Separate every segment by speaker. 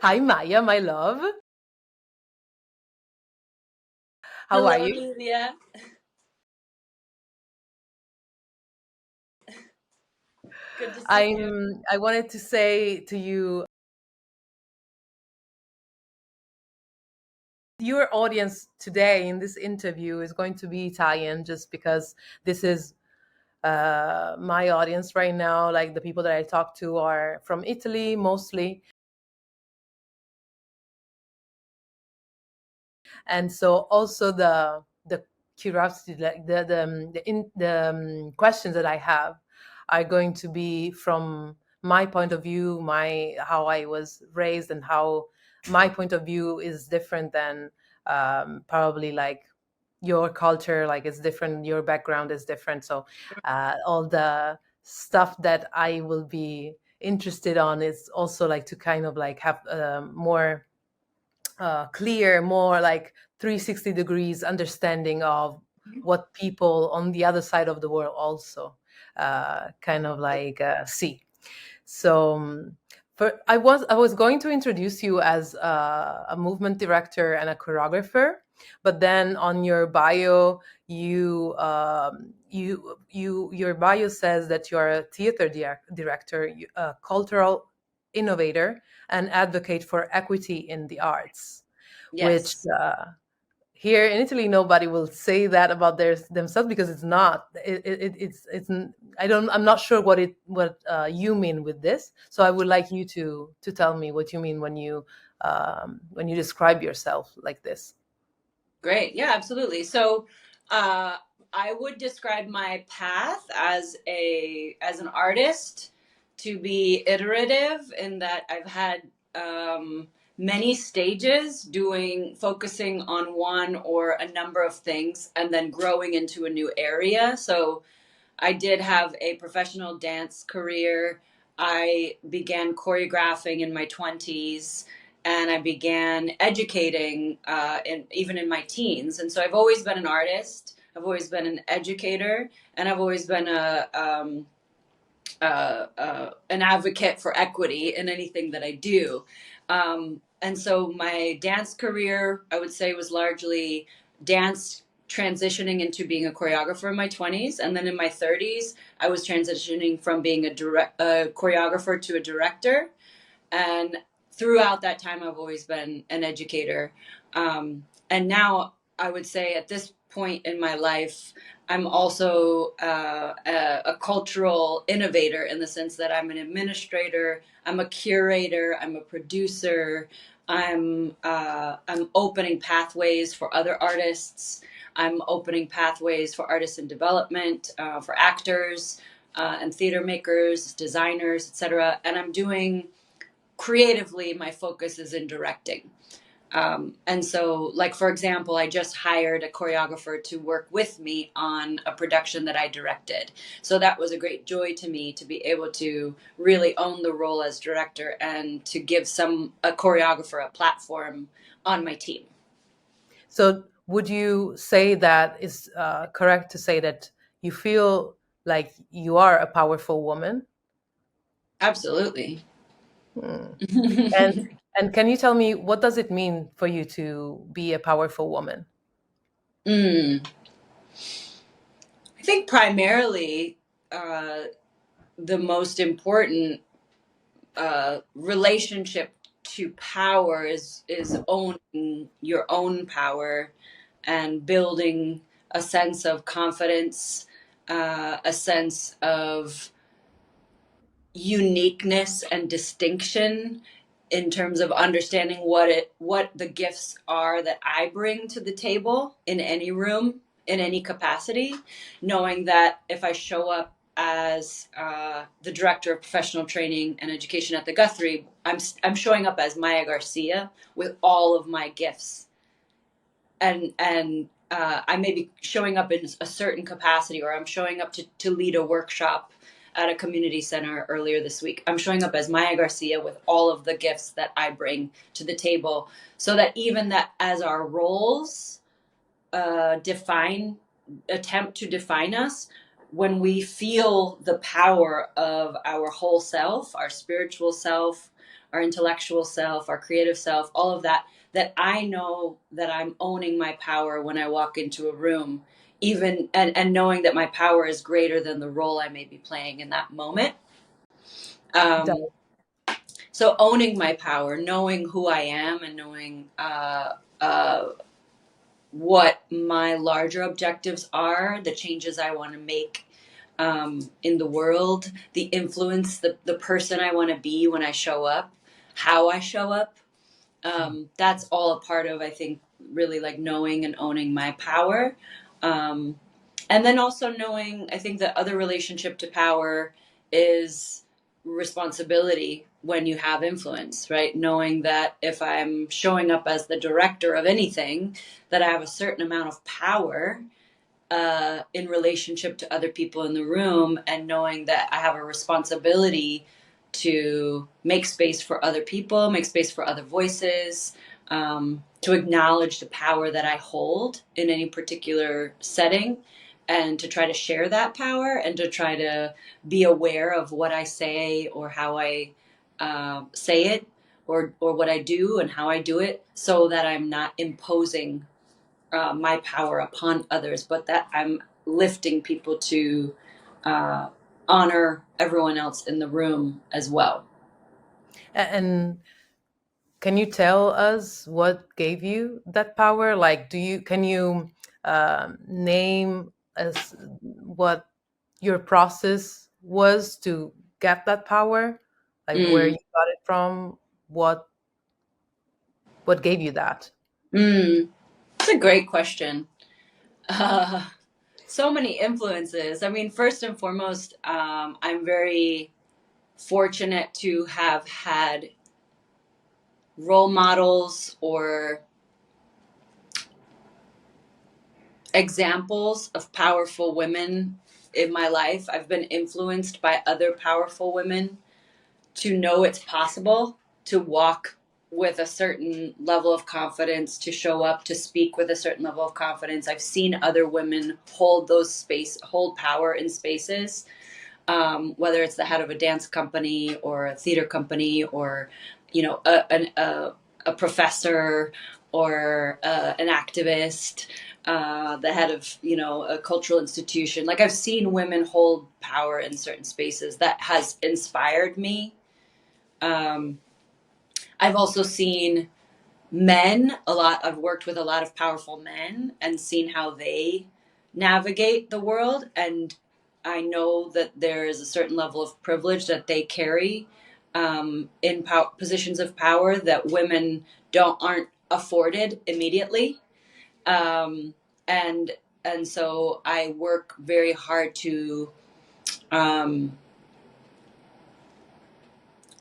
Speaker 1: Hi, Maya, my love. How are
Speaker 2: Hello,
Speaker 1: you?
Speaker 2: Lilia. Good to see you.
Speaker 1: I wanted to say to you, your audience today in this interview is going to be Italian, just because this is my audience right now. Like the people that I talk to are from Italy mostly, and so also the curiosity, like the questions that I have are going to be from my point of view, my how I was raised, and how my point of view is different than probably like your culture, like it's different, your background is different. So all the stuff that I will be interested on is also like to kind of like have more clear, more like 360 degrees understanding of what people on the other side of the world also kind of like see. So I was going to introduce you as a movement director and a choreographer, but then on your bio, your bio says that you are a theater director, a cultural innovator, and advocate for equity in the arts, which
Speaker 2: Yes.
Speaker 1: here in Italy nobody will say that about themselves, because it's not. I'm not sure what you mean with this. So I would like you to tell me what you mean when you describe yourself like this.
Speaker 2: Great. Yeah, absolutely. So, uh, I would describe my path as an artist to be iterative in that I've had many stages focusing on one or a number of things and then growing into a new area. So I did have a professional dance career. I began choreographing in my 20s, and I began educating even in my teens. And so I've always been an artist, I've always been an educator, and I've always been an advocate for equity in anything that I do. And so my dance career, I would say, was largely dance transitioning into being a choreographer in my 20s. And then in my 30s, I was transitioning from being a choreographer to a director. And throughout that time, I've always been an educator. And now I would say at this point in my life, I'm also a cultural innovator in the sense that I'm an administrator, I'm a curator, I'm a producer, I'm opening pathways for other artists. I'm opening pathways for artists in development, for actors and theater makers, designers, etc. And I'm doing creatively, my focus is in directing. And so, like, for example, I just hired a choreographer to work with me on a production that I directed. So that was a great joy to me to be able to really own the role as director and to give a choreographer a platform on my team.
Speaker 1: So would you say that is correct to say that you feel like you are a powerful woman?
Speaker 2: Absolutely.
Speaker 1: Hmm. And and can you tell me, what does it mean for you to be a powerful woman?
Speaker 2: I think primarily uh, the most important relationship to power is owning your own power and building a sense of confidence, a sense of uniqueness and distinction in terms of understanding what the gifts are that I bring to the table in any room, in any capacity, knowing that if I show up as the director of professional training and education at the Guthrie, I'm showing up as Maija Garcia with all of my gifts, and I may be showing up in a certain capacity, or I'm showing up to lead a workshop at a community center earlier this week. I'm showing up as Maija Garcia with all of the gifts that I bring to the table, so that even that as our roles define attempt to define us, when we feel the power of our whole self, our spiritual self, our intellectual self, our creative self, all of that, that I know that I'm owning my power when I walk into a room, even and knowing that my power is greater than the role I may be playing in that moment.
Speaker 1: That,
Speaker 2: Um, so owning my power, knowing who I am, and knowing uh, what my larger objectives are, the changes I want to make in the world, the influence, the person I want to be when I show up, how I show up. That's all a part of, I think, really like knowing and owning my power. Um, and then also knowing, I think the other relationship to power is responsibility when you have influence, right? Knowing that if I'm showing up as the director of anything, that I have a certain amount of power in relationship to other people in the room, and knowing that I have a responsibility to make space for other people, make space for other voices, to acknowledge the power that I hold in any particular setting, and to try to share that power, and to try to be aware of what I say or how I say it, or what I do and how I do it, so that I'm not imposing my power upon others, but that I'm lifting people to uh, honor everyone else in the room as well.
Speaker 1: and can you tell us what gave you that power? Like, can you name as what your process was to get that power? Like where
Speaker 2: Mm,
Speaker 1: you got it from? What what gave you that?
Speaker 2: mm. That's a great question. Uh, so many influences. I mean, first and foremost, I'm very fortunate to have had role models or examples of powerful women in my life. I've been influenced by other powerful women to know it's possible to walk with a certain level of confidence, to show up, to speak with a certain level of confidence. I've seen other women hold power in spaces, whether it's the head of a dance company or a theater company, or a professor, or an activist, the head of a cultural institution. Like, I've seen women hold power in certain spaces that has inspired me. I've also seen men a lot. I've worked with a lot of powerful men and seen how they navigate the world. And I know that there is a certain level of privilege that they carry in positions of power that women aren't afforded immediately. Um, and and so I work very hard to um,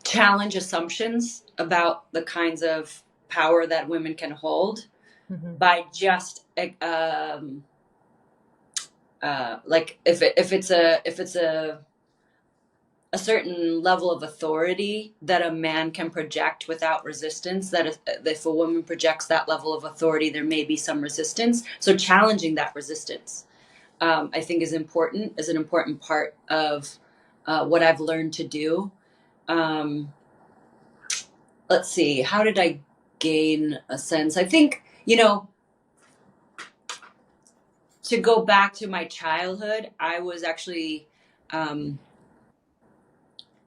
Speaker 2: challenge assumptions about the kinds of power that women can hold
Speaker 1: Mhm.
Speaker 2: by just like if it's a certain level of authority that a man can project without resistance, that if a woman projects that level of authority, there may be some resistance. So challenging that resistance, I think, is an important part of what I've learned to do. Um, let's see, how did I gain a sense? I think, to go back to my childhood, I was actually,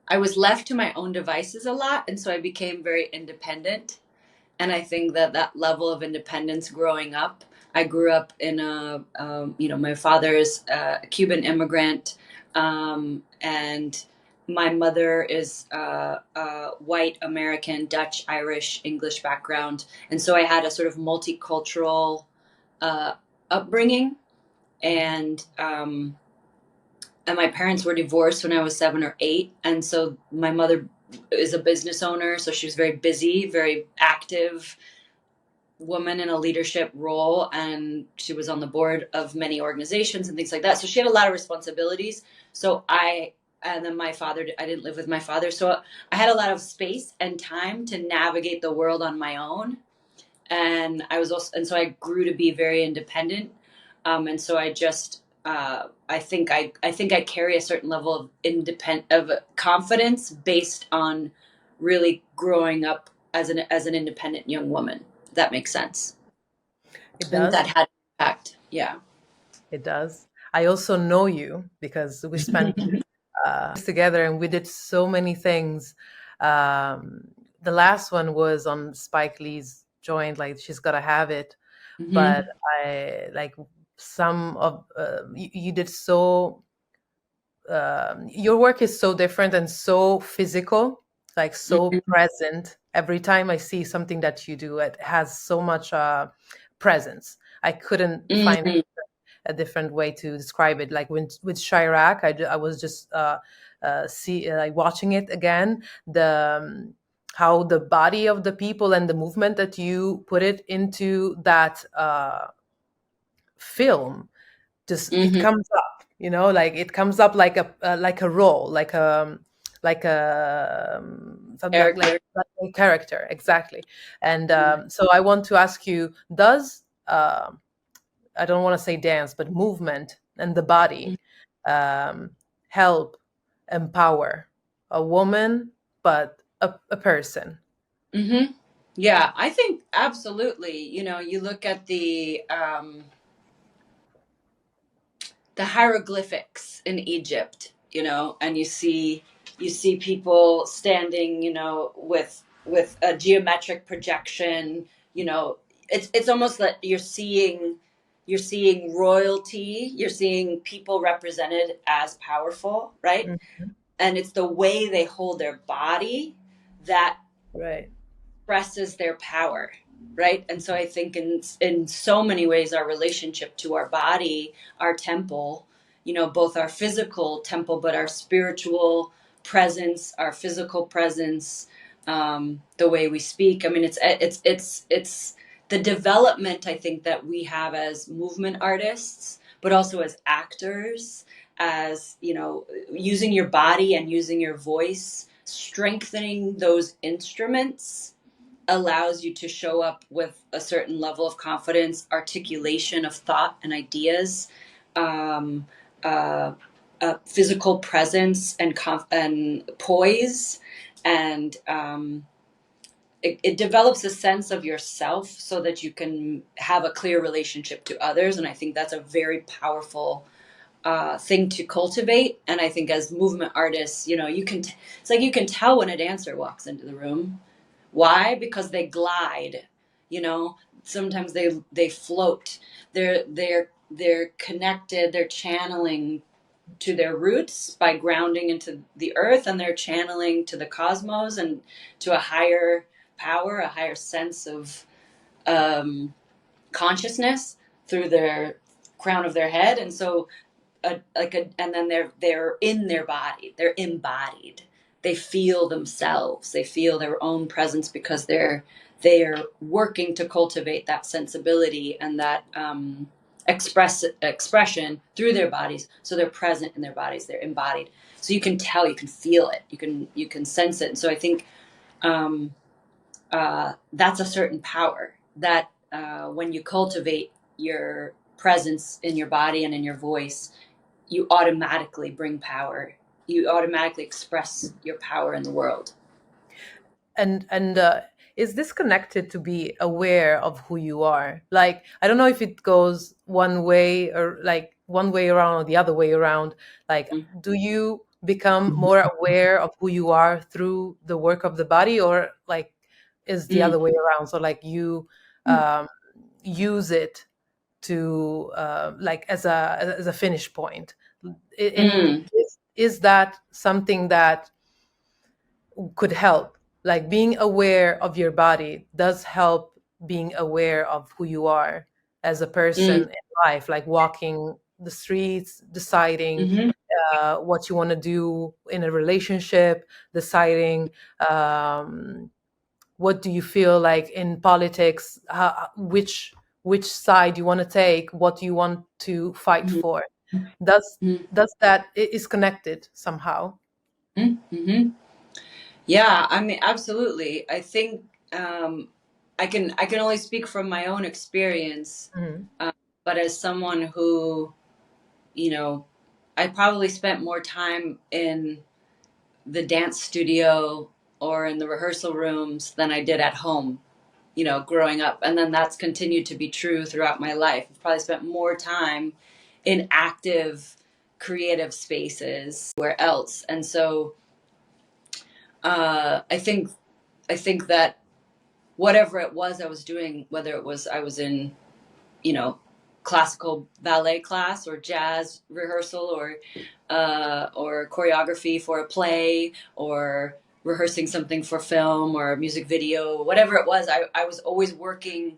Speaker 2: I was left to my own devices a lot. And so I became very independent. And I think that that level of independence growing up, I grew up in my father's a Cuban immigrant, and my mother is white American, Dutch, Irish, English background. And so I had a sort of multicultural uh, upbringing. And my parents were divorced when I was 7 or 8, and so my mother is a business owner, so she was very busy, very active woman in a leadership role, and she was on the board of many organizations and things like that. So she had a lot of responsibilities. And then my father, I didn't live with my father, so I had a lot of space and time to navigate the world on my own. And so I grew to be very independent. And so I just, I think I carry a certain level of confidence based on really growing up as an independent young woman. If that makes sense.
Speaker 1: It
Speaker 2: I think that
Speaker 1: does.
Speaker 2: had an impact. Yeah.
Speaker 1: It does. I also know you because we spent together and we did so many things. Um, the last one was on Spike Lee's joint, like She's Gotta Have It. But
Speaker 2: Hmm.
Speaker 1: I like some of you did so. Your work is so different and so physical, like so
Speaker 2: Hmm.
Speaker 1: present. Every time I see something that you do, it has so much presence. I couldn't find
Speaker 2: Hmm.
Speaker 1: a different way to describe it. Like with Chirac, I was just like watching it again. How the body of the people and the movement that you put it into that film, just it
Speaker 2: Hmm.
Speaker 1: comes up. Like it comes up like a role, like a something
Speaker 2: Character.
Speaker 1: like a character exactly. And so I want to ask you, does I don't want to say dance, but movement and the body um, help empower a woman, but a person.
Speaker 2: Hmm. Yeah, I think absolutely. You look at the hieroglyphics in Egypt, and you see people standing, with a geometric projection. It's almost like you're seeing royalty, you're seeing people represented as powerful, right?
Speaker 1: Mhm.
Speaker 2: And it's the way they hold their body that
Speaker 1: Right.
Speaker 2: expresses their power, right? And so I think in so many ways our relationship to our body, our temple, both our physical temple but our spiritual presence, our physical presence, the way we speak. I mean, it's the development, I think, that we have as movement artists, but also as actors, as using your body and using your voice, strengthening those instruments allows you to show up with a certain level of confidence, articulation of thought and ideas, um, uh, physical presence and poise, and it develops a sense of yourself so that you can have a clear relationship to others. And I think that's a very powerful thing to cultivate. And I think as movement artists, it's like you can tell when a dancer walks into the room. Why? Because they glide. You know, sometimes they float. They're connected. They're channeling to their roots by grounding into the earth, and they're channeling to the cosmos and to a higher power, a higher sense of um, consciousness through their crown of their head. And so and then they're in their body, they're embodied, they feel themselves, they feel their own presence because they're working to cultivate that sensibility and that expression through their bodies. So they're present in their bodies, they're embodied, so you can tell, you can feel it, you can sense it. And so I think that's a certain power that when you cultivate your presence in your body and in your voice, you automatically bring power. You automatically express your power in the world.
Speaker 1: And is this connected to be aware of who you are? Like, I don't know if it goes one way or like one way around or the other way around. Like, do you become more aware of who you are through the work of the body, or like is the
Speaker 2: Mm.
Speaker 1: other way around? So like you um, use it to like as a finish point. And
Speaker 2: Mm.
Speaker 1: is that something that could help? Like being aware of your body does help being aware of who you are as a person
Speaker 2: Mm.
Speaker 1: in life, like walking the streets, deciding
Speaker 2: Mm-hmm.
Speaker 1: what you want to do in a relationship, deciding what do you feel like in politics, which side you want to take, what you want to fight for. Does
Speaker 2: Mm-hmm.
Speaker 1: does that it is connected somehow?
Speaker 2: Mm-hmm. Yeah, I mean, absolutely. I think I can only speak from my own experience,
Speaker 1: Mhm.
Speaker 2: but as someone who, you know, I probably spent more time in the dance studio or in the rehearsal rooms than I did at home, you know, growing up. And then that's continued to be true throughout my life. I've probably spent more time in active creative spaces where else. And so I think that whatever it was I was doing, whether it was I was in, you know, classical ballet class or jazz rehearsal or choreography for a play or rehearsing something for film or a music video, whatever it was, I was always working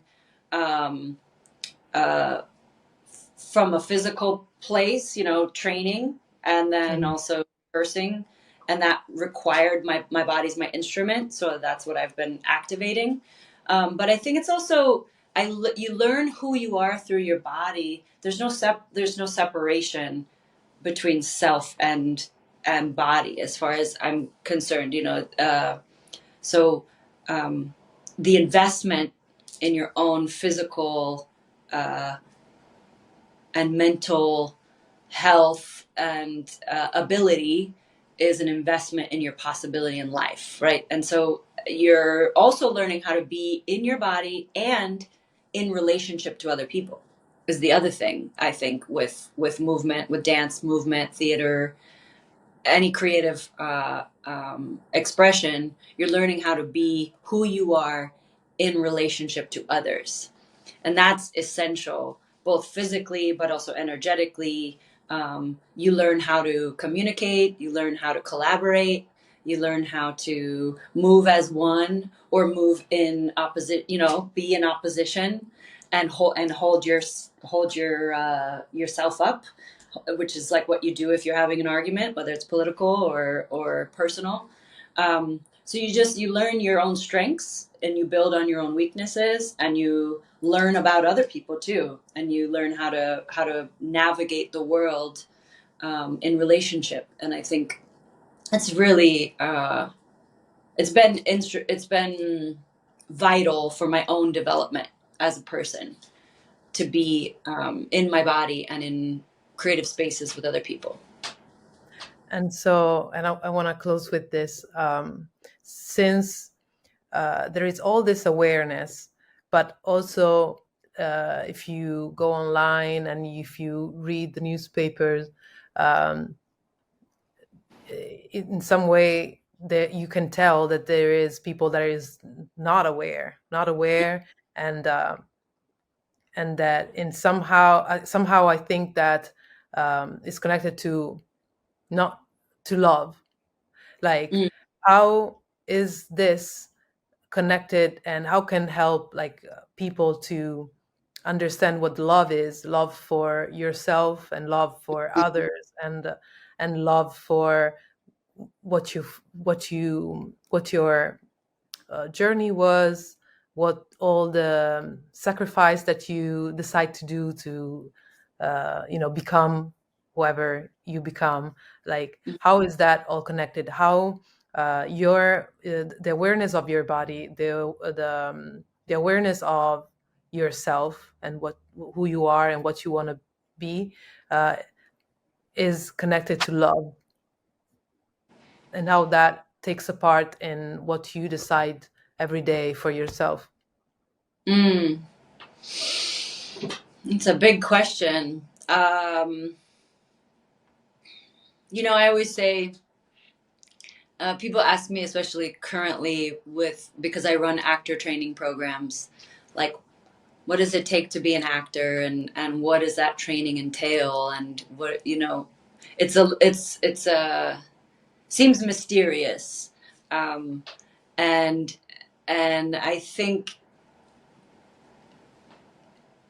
Speaker 2: um, uh, from a physical place, you know, training and then
Speaker 1: Mhm.
Speaker 2: also rehearsing. And that required my body's my instrument. So that's what I've been activating. But I think it's also, you learn who you are through your body. There's no separation between self and body as far as I'm concerned, you know. So um, the investment in your own physical uh, and mental health and ability is an investment in your possibility in life, right? And so you're also learning how to be in your body and in relationship to other people is the other thing I think with movement, with dance, movement, theater, any creative expression. You're learning how to be who you are in relationship to others, and that's essential both physically but also energetically. You learn how to communicate, you learn how to collaborate, you learn how to move as one or move in opposite, you know, be in opposition and hold yourself up, which is like what you do if you're having an argument, whether it's political or personal. So you learn your own strengths and you build on your own weaknesses, and you learn about other people too, and you learn how to navigate the world in relationship. And I think it's really it's been vital for my own development as a person to be in my body and in creative spaces with other people.
Speaker 1: And so, and I want to close with this. Since there is all this awareness, but also if you go online and if you read the newspapers, um, in some way that you can tell that there is people that is not aware, and and that in somehow I think that it's connected to not to love. Like,
Speaker 2: Mm,
Speaker 1: how is this connected, and how can help like people to understand what love is, love for yourself and love for others, and love for what your journey was, what all the sacrifice that you decide to do to become whoever you become. Like, how is that all connected? How your the awareness of your body, the awareness of yourself and what who you are and what you want to be, uh, is connected to love, and how that takes a part in what you decide every day for yourself.
Speaker 2: mm. It's a big question. You know, I always say, people ask me, especially currently with because I run actor training programs, like what does it take to be an actor, and what does that training entail, and what, you know, it's a seems mysterious, um, and and I think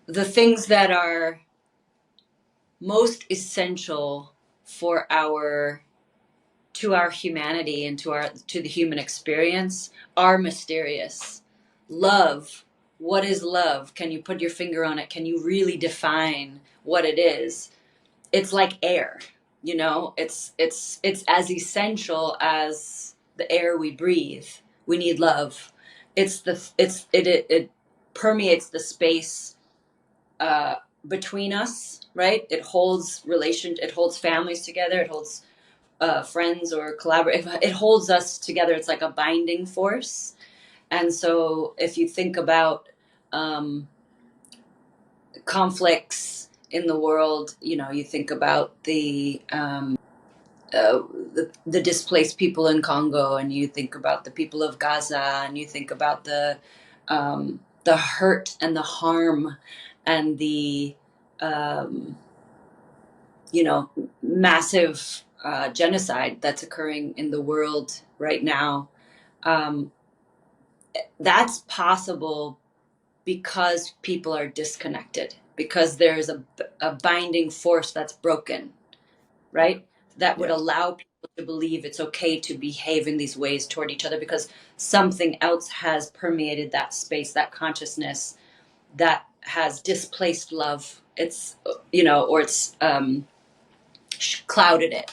Speaker 2: the things that are most essential for our to our humanity and to the human experience are mysterious. Love, what is love? Can you put your finger on it? Can you really define what it is? It's like air, you know. It's as essential as the air we breathe. We need love. It permeates the space uh, between us, right? It holds families together. It holds friends or collaborate. It holds us together. It's like a binding force. And so if you think about conflicts in the world, you think about the displaced people in Congo, and you think about the people of Gaza, and you think about the hurt and the harm and the massive genocide that's occurring in the world right now. That's possible because people are disconnected, because there's a binding force that's broken, right? That would allow people to believe it's okay to behave in these ways toward each other because something else has permeated that space, that consciousness that has displaced love. It's, or it's clouded it,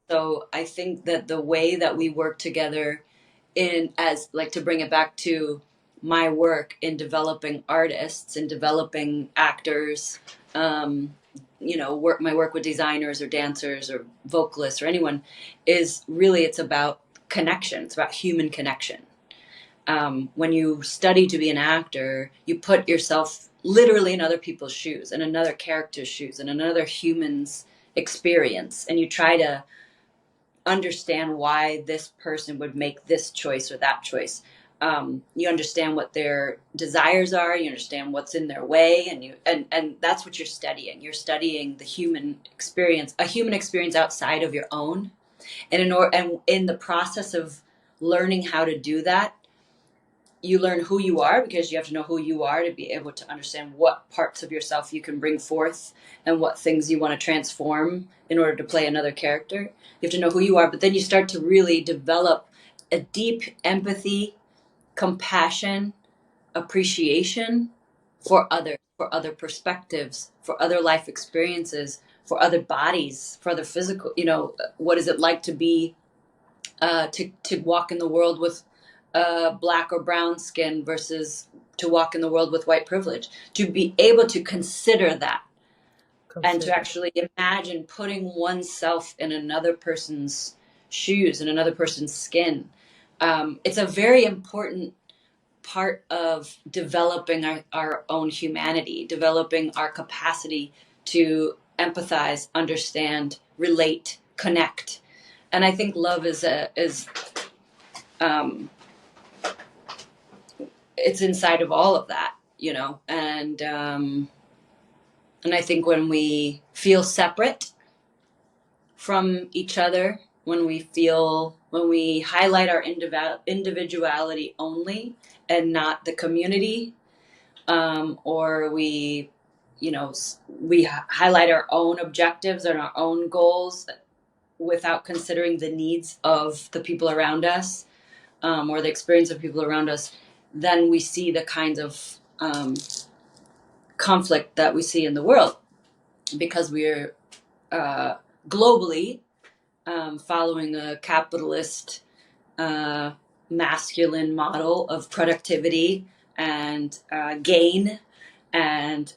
Speaker 2: so I think that the way that we work together to bring it back to my work in developing artists and developing actors, my work with designers or dancers or vocalists or anyone is really, it's about connection. It's about human connection. When you study to be an actor, you put yourself literally in other people's shoes, in another character's shoes, in another human's experience, and you try to understand why this person would make this choice or that choice. You understand what their desires are. You understand what's in their way, and that's what you're studying. You're studying the human experience, a human experience outside of your own. And in the process of learning how to do that, you learn who you are, because you have to know who you are to be able to understand what parts of yourself you can bring forth and what things you want to transform in order to play another character. You have to know who you are, but then you start to really develop a deep empathy, compassion, appreciation for others, for other perspectives, for other life experiences, for other bodies, for other physical, what is it like to be, to walk in the world with black or brown skin versus to walk in the world with white privilege, to be able to consider that and to actually imagine putting oneself in another person's shoes, in another person's skin. It's a very important part of developing our own humanity, developing our capacity to empathize, understand, relate, connect. And I think love is it's inside of all of that, and I think when we feel separate from each other, when we highlight our individuality only and not the community, or we highlight our own objectives and our own goals without considering the needs of the people around us, or the experience of people around us, then we see the kinds of conflict that we see in the world, because we're globally following a capitalist masculine model of productivity and gain, and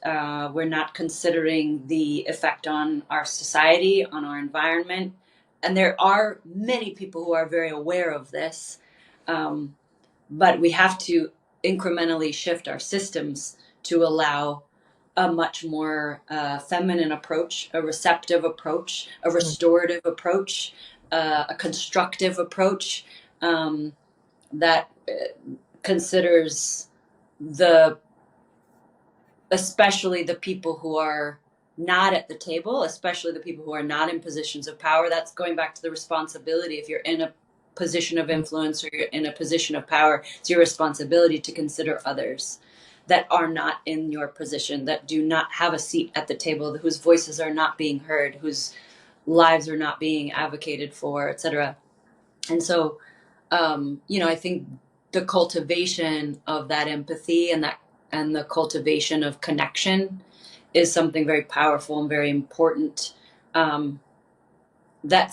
Speaker 2: we're not considering the effect on our society, on our environment. And there are many people who are very aware of this, but we have to incrementally shift our systems to allow a much more feminine approach, a receptive approach, a restorative approach, a constructive approach, that considers especially the people who are not at the table, especially the people who are not in positions of power. That's going back to the responsibility. If you're in a position of influence or you're in a position of power, it's your responsibility to consider others that are not in your position, that do not have a seat at the table, whose voices are not being heard, whose lives are not being advocated for, etc. And so, I think the cultivation of that empathy and the cultivation of connection is something very powerful and very important. That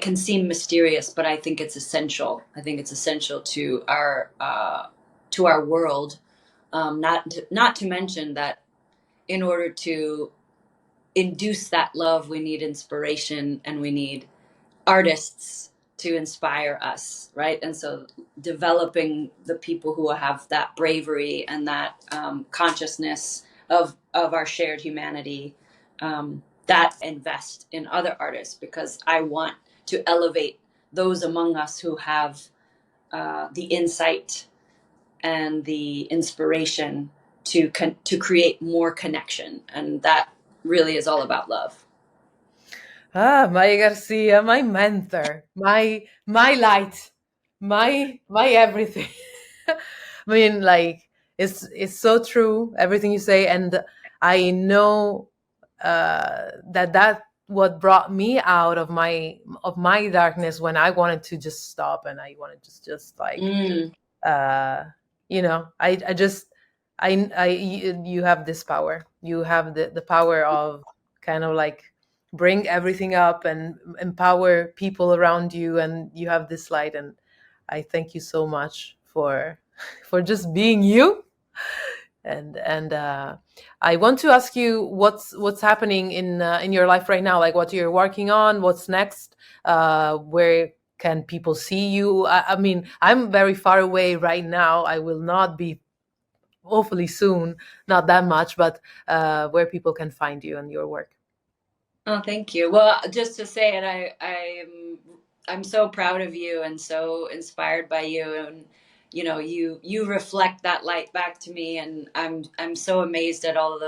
Speaker 2: can seem mysterious, but I think it's essential. I think it's essential to our world. Not to mention that in order to induce that love, we need inspiration, and we need artists to inspire us, right? And so developing the people who have that bravery and that consciousness of our shared humanity, that invest in other artists, because I want to elevate those among us who have the insight and the inspiration to create more connection, and that really is all about love.
Speaker 1: Ah, Maija Garcia, my mentor, my light, my everything. I mean, like, it's so true everything you say, and I know that what brought me out of my darkness when I wanted to just stop and I wanted to just like uh I just you have this power. You have the power of kind of like bring everything up and empower people around you, and you have this light, and I thank you so much for for just being you. And I want to ask you what's happening in your life right now, like what you're working on, what's next, where can people see you? I mean, I'm very far away right now. I will not be hopefully soon, not that much, but where people can find you and your work.
Speaker 2: Oh, thank you. Well, just to say it, I'm so proud of you and so inspired by you, and you reflect that light back to me, and I'm so amazed at all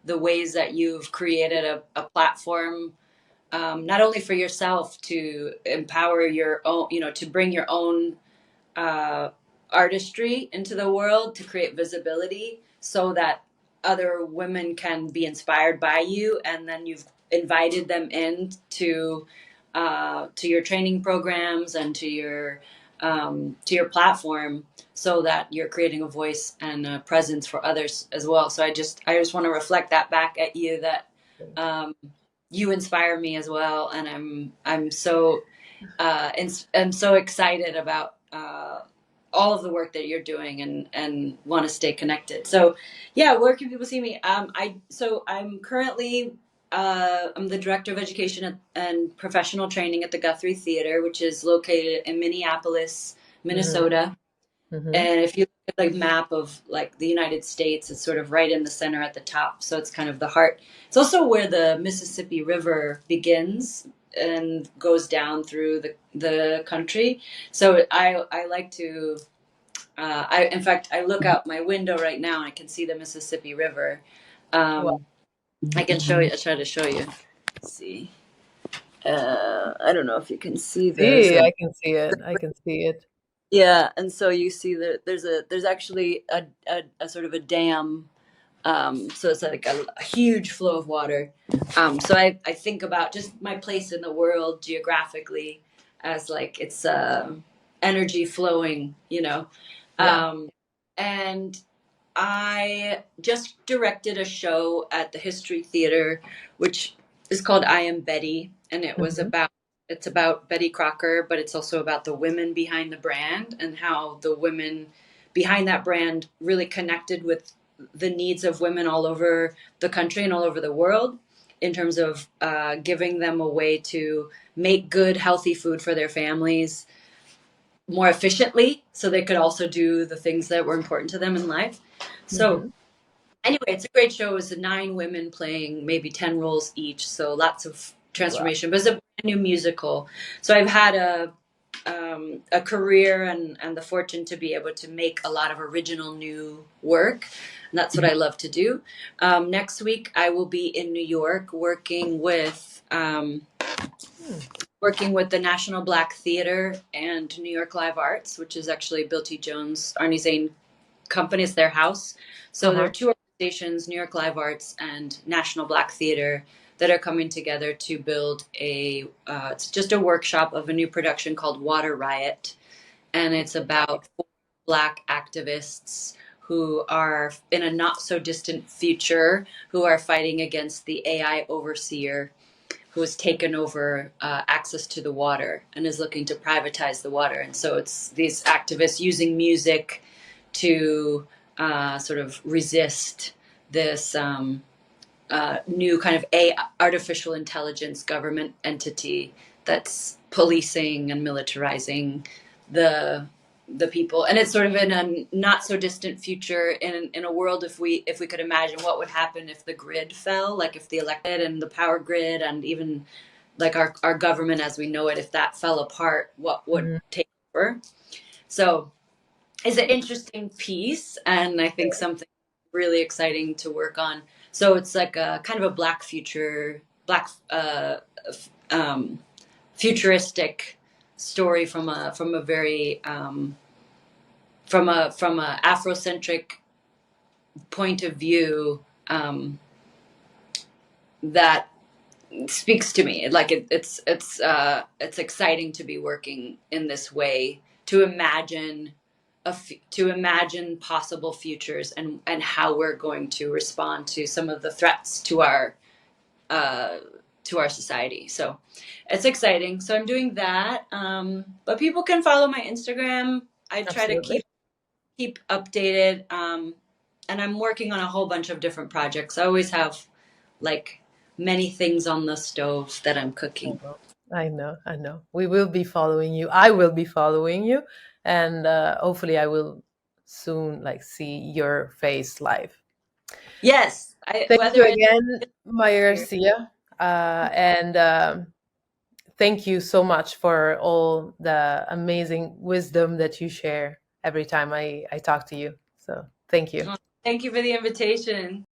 Speaker 2: the ways that you've created a platform, not only for yourself to empower your own, to bring your own uh, artistry into the world, to create visibility so that other women can be inspired by you, and then you've invited them in to your training programs and to your platform, so that you're creating a voice and a presence for others as well. So I just want to reflect that back at you, that you inspire me as well, and I'm so I'm so excited about all of the work that you're doing, and want to stay connected. So, yeah, where can people see me? I'm currently I'm the director of education and professional training at the Guthrie Theater, which is located in Minneapolis, Minnesota.
Speaker 1: Mm-hmm.
Speaker 2: And if you look at the map of like the United States, it's sort of right in the center at the top. So it's kind of the heart. It's also where the Mississippi River begins and goes down through the country. So I like to, in fact, I look out my window right now. I can see the Mississippi River.
Speaker 1: Wow.
Speaker 2: I can show you. I try to show you. Let's see. I don't know if you can see this.
Speaker 1: See, I can see it. I can see it.
Speaker 2: Yeah, and so you see that there's actually a sort of a dam, so it's like a huge flow of water. So I think about just my place in the world geographically as like it's energy flowing,
Speaker 1: Yeah.
Speaker 2: and I just directed a show at the History Theater, which is called I Am Betty, and
Speaker 1: Mm-hmm.
Speaker 2: it's about Betty Crocker, but it's also about the women behind the brand and how the women behind that brand really connected with the needs of women all over the country and all over the world, in terms of giving them a way to make good, healthy food for their families more efficiently, so they could also do the things that were important to them in life. So
Speaker 1: Mm-hmm.
Speaker 2: anyway, it's a great show. It was 9 women playing maybe 10 roles each, so lots of
Speaker 1: Wow.
Speaker 2: transformation. But it's a brand new musical. So I've had a career and the fortune to be able to make a lot of original new work, and that's what I love to do. Next week I will be in New York working with the National Black Theater and New York Live Arts, which is actually Bill T. Jones, Arnie Zane company. It's their house. So there are
Speaker 1: Uh-huh.
Speaker 2: 2 organizations, New York Live Arts and National Black Theater, that are coming together to build it's just a workshop of a new production called Water Riot. And it's about 4 Black activists who are in a not so distant future, who are fighting against the AI overseer who has taken over access to the water and is looking to privatize the water. And so it's these activists using music to sort of resist this new kind of a artificial intelligence government entity that's policing and militarizing the people. And it's sort of in a not so distant future, in a world, if we could imagine what would happen if the grid fell, like if the elected and the power grid and even like our government as we know it, if that fell apart, what would take over. So it's an interesting piece, and I think something really exciting to work on. So it's like a kind of a black futuristic story from a very from a Afrocentric point of view, that speaks to me. Like it's exciting to be working in this way, to imagine possible futures, and how we're going to respond to some of the threats to our society. So it's exciting. So I'm doing that. But people can follow my Instagram. I try
Speaker 1: Absolutely.
Speaker 2: to keep updated. And I'm working on a whole bunch of different projects. I always have like many things on the stove that I'm cooking.
Speaker 1: I know. We will be following you. I will be following you, and hopefully, I will soon like see your face live.
Speaker 2: Yes,
Speaker 1: Thank you
Speaker 2: whether it's
Speaker 1: again, Maija Garcia, and thank you so much for all the amazing wisdom that you share every time I talk to you. So thank you.
Speaker 2: thank you for the invitation.